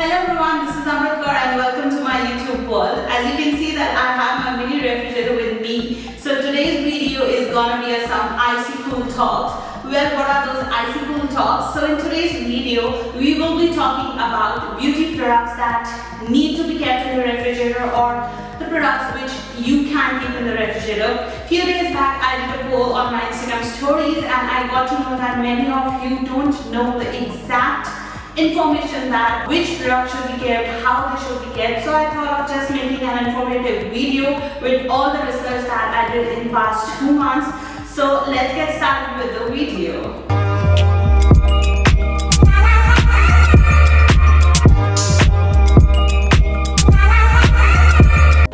Hello everyone, this is Amrit Kaur and welcome to my YouTube world. As you can see that I have my mini refrigerator with me. So today's video is gonna be some icy cool talks. Well, what are those icy cool talks? So in today's video, we will be talking about beauty products that need to be kept in the refrigerator or the products which you can keep in the refrigerator. Few days back, I did a poll on my Instagram stories and I got to know that many of you don't know the exact information that which product should be kept, how they should be kept. So I thought of just making an informative video with all the research that I did in past 2 months. So let's get started with the video.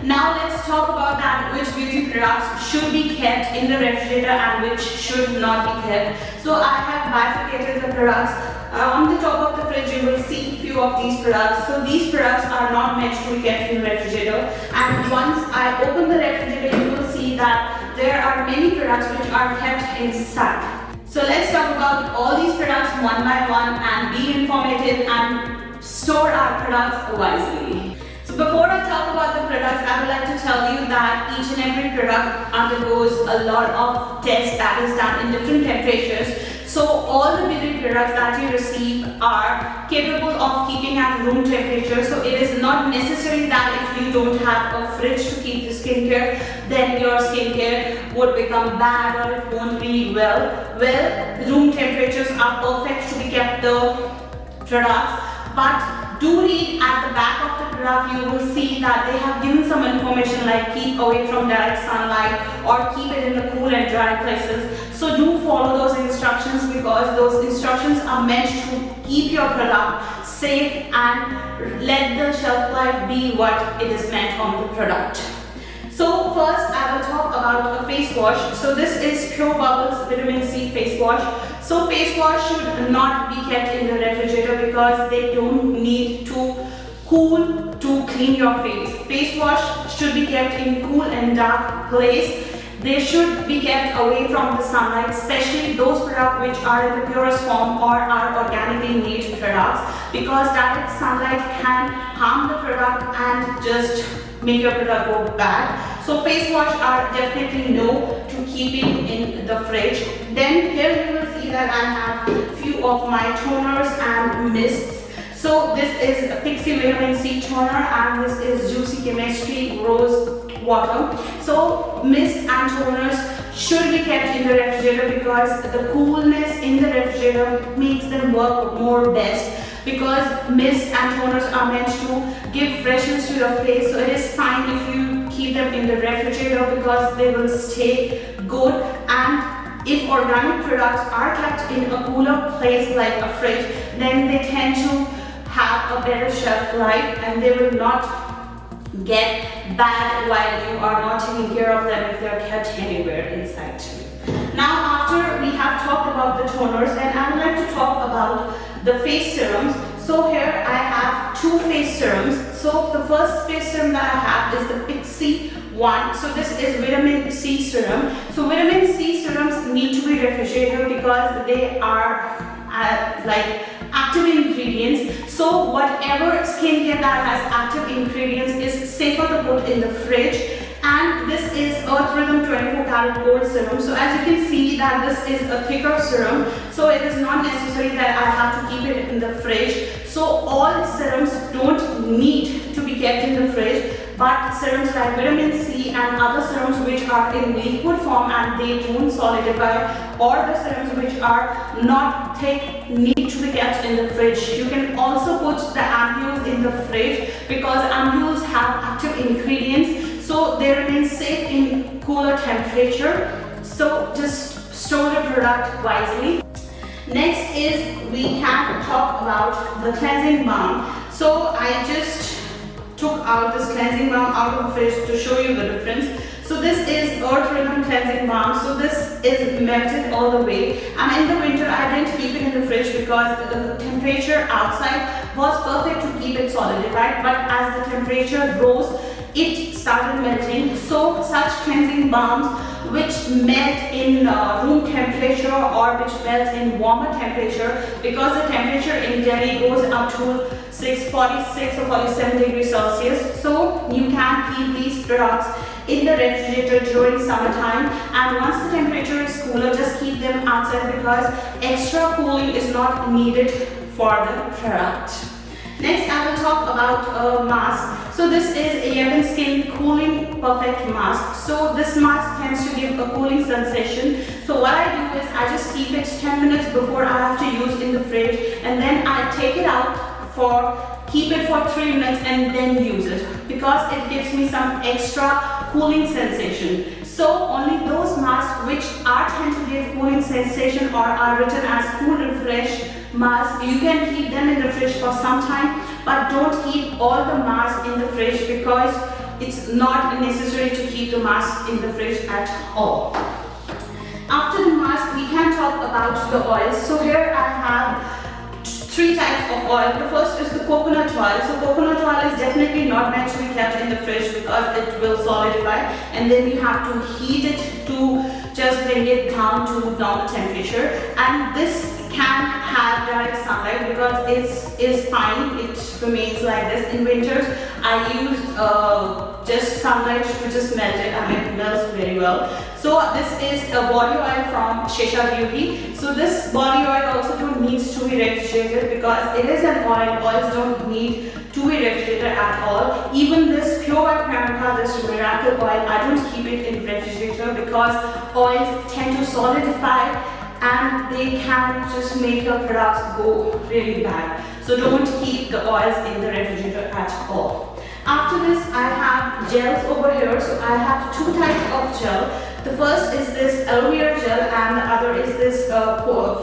Now let's talk about that which beauty products should be kept in the refrigerator and which should not be kept. So I have bifurcated the products. On the top of the fridge you will see few of these products. So these products are not meant to be kept in the refrigerator, and once I open the refrigerator you will see that there are many products which are kept inside. So let's talk about all these products one by one and be informative and store our products wisely. So before I talk about the products, I would like to tell you that each and every product undergoes a lot of tests that is done in different temperatures. So all the beauty products that you receive are capable of keeping at room temperature. So it is not necessary that if you don't have a fridge to keep the skincare, then your skincare would become bad or it won't be well. Well, room temperatures are perfect to be kept the products, but do read at the back of the product. You will see that they have given some information like keep away from direct sunlight or keep it in the cool and dry places. So do follow those instructions because those instructions are meant to keep your product safe and let the shelf life be what it is meant on the product. So first I will talk about a face wash. So this is Pure Bubbles Vitamin C face wash. So face wash should not be kept in the refrigerator because they don't need to cool to clean your face. Face wash should be kept in cool and dark place. They should be kept away from the sunlight, especially those products which are in the purest form or are organically made products, because direct sunlight can harm the product and just make your product go bad. So face wash are definitely no to keeping in the fridge. Then here you will see that I have few of my toners and mists. So this is a Pixi Vitamin C toner and this is Juicy Chemistry Rose Water. So mist and toners should be kept in the refrigerator because the coolness in the refrigerator makes them work more best, because mist and toners are meant to give freshness to your face. So it is fine if you keep them in the refrigerator because they will stay good. And if organic products are kept in a cooler place like a fridge, then they tend to have a better shelf life and they will not get bad while you are not taking care of them if they are kept anywhere inside. Now after we have talked about the toners, and I would like to talk about the face serums. So here I have two face serums. So the first face serum that I have is the Pixi one. So this is vitamin C serum. So vitamin C serums need to be refrigerated because they are like active ingredients. So whatever skincare that has active ingredients is safer to put in the fridge. And this is Earth Rhythm 24 Karat Gold Serum. So as you can see that this is a thicker serum, so it is not necessary that I have to keep it in the fridge. So all serums don't need to be kept in the fridge, but serums like vitamin C and other serums which are in liquid form and they don't solidify, or the serums which are not thick, need to be kept in the fridge. You can also put the ampules in the fridge because ampules have active ingredients, so they remain safe in cooler temperature. So just store the product wisely. Next is we can talk about the cleansing balm. So I just took out this cleansing balm out of the fridge to show you the difference. So this is Earth Rhythm cleansing balm. So this is melted all the way, and in the winter I didn't keep it in the fridge because the temperature outside was perfect to keep it solidified, but as the temperature rose it started melting. So such cleansing balms which melt in room temperature or which melt in warmer temperature, because the temperature in Delhi goes up to 46 or 47 degrees Celsius. So you can keep these products in the refrigerator during summertime, and once the temperature is cooler, just keep them outside because extra cooling is not needed for the product. Next, I will talk about a mask. So this is a Yevon Skin Cooling Perfect Mask. So this mask tends to give a cooling sensation. So what I do is I just keep it 10 minutes before I have to use in the fridge, and then I take it out keep it for 3 minutes and then use it, because it gives me some extra cooling sensation. So only those masks which are tend to give cooling sensation or are written as Cool Refresh mask, you can keep them in the fridge for some time, but don't keep all the masks in the fridge because it's not necessary to keep the mask in the fridge at all. After the mask, we can talk about the oils. So here I have 3 types of oil. The first is the coconut oil. So coconut oil is definitely not meant to be kept in the fridge because it will solidify, and then you have to heat it to just bring it down to normal temperature. And this can have direct sunlight because it's fine, it remains like this. In winters I use just sunlight to just melt it, and it melts very well. So this is a body oil from Shesha Beauty. So this body oil also don't need to be refrigerated because it is an oil. Oils don't need to be refrigerated at all. Even this Pure by Priyanka, this miracle oil, I don't keep it in refrigerator because oils tend to solidify and they can just make your products go really bad. So don't keep the oils in the refrigerator at all. After this, I have gels over here. So I have 2 types of gel. The first is this aloe vera gel and the other is this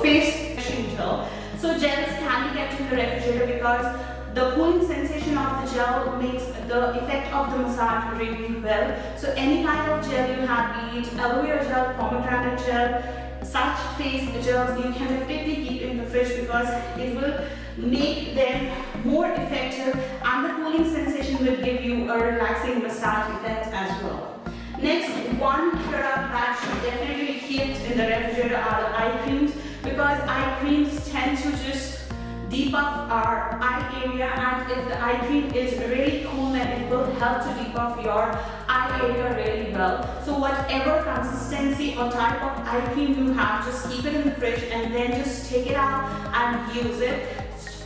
face washing gel. So gels can be kept in the refrigerator because the cooling sensation of the gel makes the effect of the massage really well. So any kind of gel you have, be it aloe vera gel, pomegranate gel, such face gels, you can definitely keep in the fridge because it will make them more effective, and the cooling sensation will give you a relaxing massage effect as well. Next, one product that should definitely be kept in the refrigerator are the eye creams, because eye creams tend to just depuff our eye area, and if the eye cream is really cool, then it will help to depuff your eye area really well. So whatever consistency or type of eye cream you have, just keep it in the fridge and then just take it out and use it,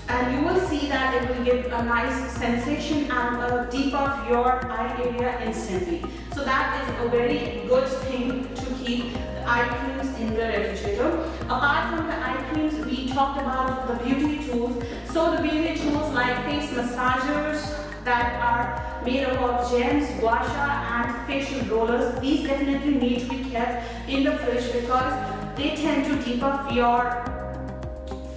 and you will see that it will give a nice sensation and depuff your eye area instantly. So that is a very good thing to keep the eye creams in the refrigerator. Apart from the eye creams, we talked about the beauty tools. So the beauty tools like face massagers that are made up of gems, gua sha and facial rollers, these definitely need to be kept in the fridge because they tend to depuff your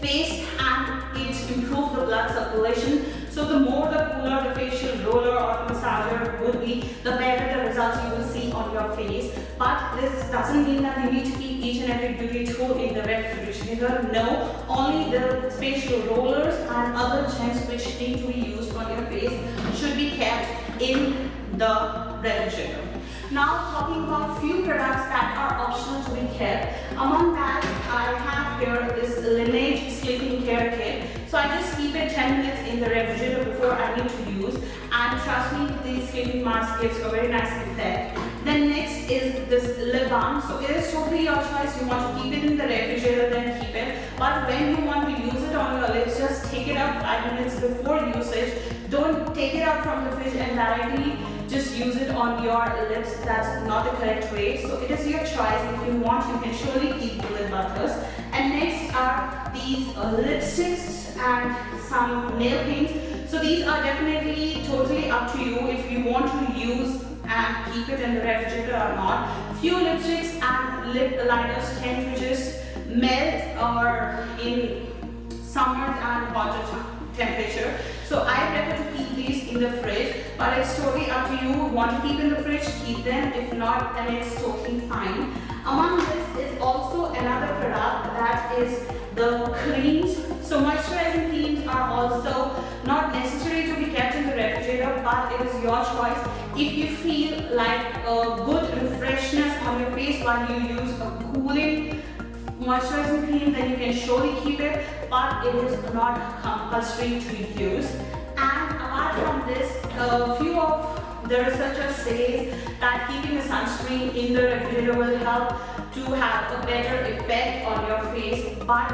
face and it improves the blood circulation. So the more the cooler the facial roller or the massager would be, the better the results you will see on your face. But this doesn't mean that you need to keep each and every beauty tool in the refrigerator. No, only the facial rollers and other gems which need to be used on your face should be kept in the refrigerator. Now talking about few products that are optional to be kept. Among that, I have here this Laneige Sleeping Care Kit. So I just keep it 10 minutes in the refrigerator before I need to use, and trust me, the sleeping mask gives a very nice effect. Then next is this lip balm. So it is totally your choice. You want to keep it in the refrigerator, then keep it. But when you want to use it on your lips, just take it out 5 minutes before usage. Don't take it out from the fridge and directly just use it on your lips. That's not the correct way. So it is your choice. If you want, you can surely keep the lip butters. And next are these lipsticks and some nail paints. So these are definitely totally up to you if you want to use and keep it in the refrigerator or not. Few lipsticks and lip liners tend to just melt or in summer and hotter temperature. So I prefer to keep these in the fridge, but it's totally up to you. Want to keep in the fridge, keep them. If not, then it's totally fine. Among this is also another product that is the creams. So moisturizing creams are also not necessary to be kept in the refrigerator, but it is your choice. if you feel like a good freshness on your face while you use a cooling moisturizing cream, then you can surely keep it, but it is not compulsory to use. And apart from this, a few of the researchers say that keeping a sunscreen in the refrigerator will help to have a better effect on your face, but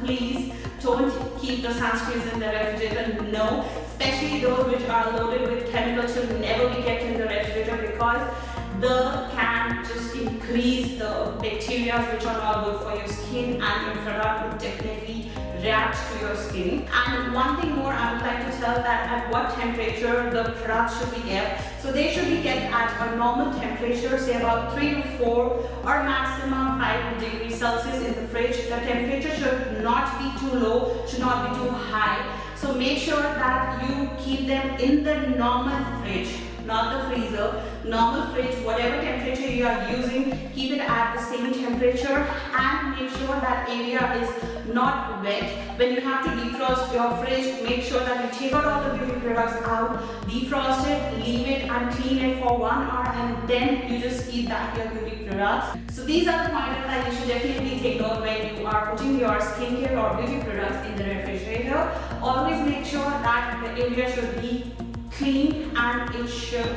please don't keep the sunscreens in the refrigerator. No, especially those which are loaded with chemicals should never be kept in the refrigerator, because the can just increase the bacteria which are not good for your skin, and your product will definitely react to your skin. And one thing more I would like to tell, that at what temperature the products should be kept. So they should be kept at a normal temperature, say about 3 to 4 or maximum 5 degrees Celsius in the fridge. The temperature should not be too low, should not be too high. So make sure that you keep them in the normal fridge, not the freezer, normal fridge. Whatever temperature you are using, keep it at the same temperature, and make sure that area is not wet. When you have to defrost your fridge, make sure that you take out all the beauty products out, defrost it, leave it and clean it for 1 hour, and then you just keep back your beauty products. So these are the pointers that you should definitely take note when you are putting your skincare or beauty products in the refrigerator. Always make sure that the area should be clean and it should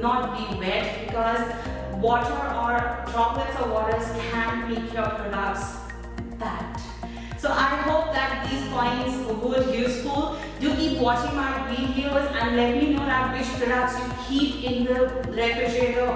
not be wet, because water or droplets of waters can make your products bad. So I hope that these points were useful. Do keep watching my videos and let me know that which products you keep in the refrigerator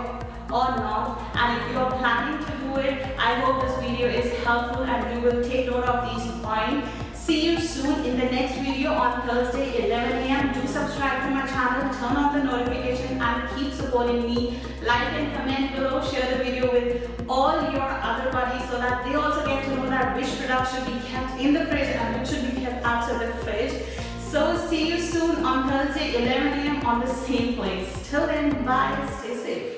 or not. And if you are planning to do it, I hope this video is helpful and you will take note of these points. See you soon in the next video on Thursday 11 AM. Do subscribe to my channel, turn on the notification and keep supporting me. Like and comment below, share the video with all your other buddies so that they also get to know that which products should be kept in the fridge and which should be kept outside the fridge. So see you soon on Thursday 11 AM on the same place. Till then, bye, stay safe.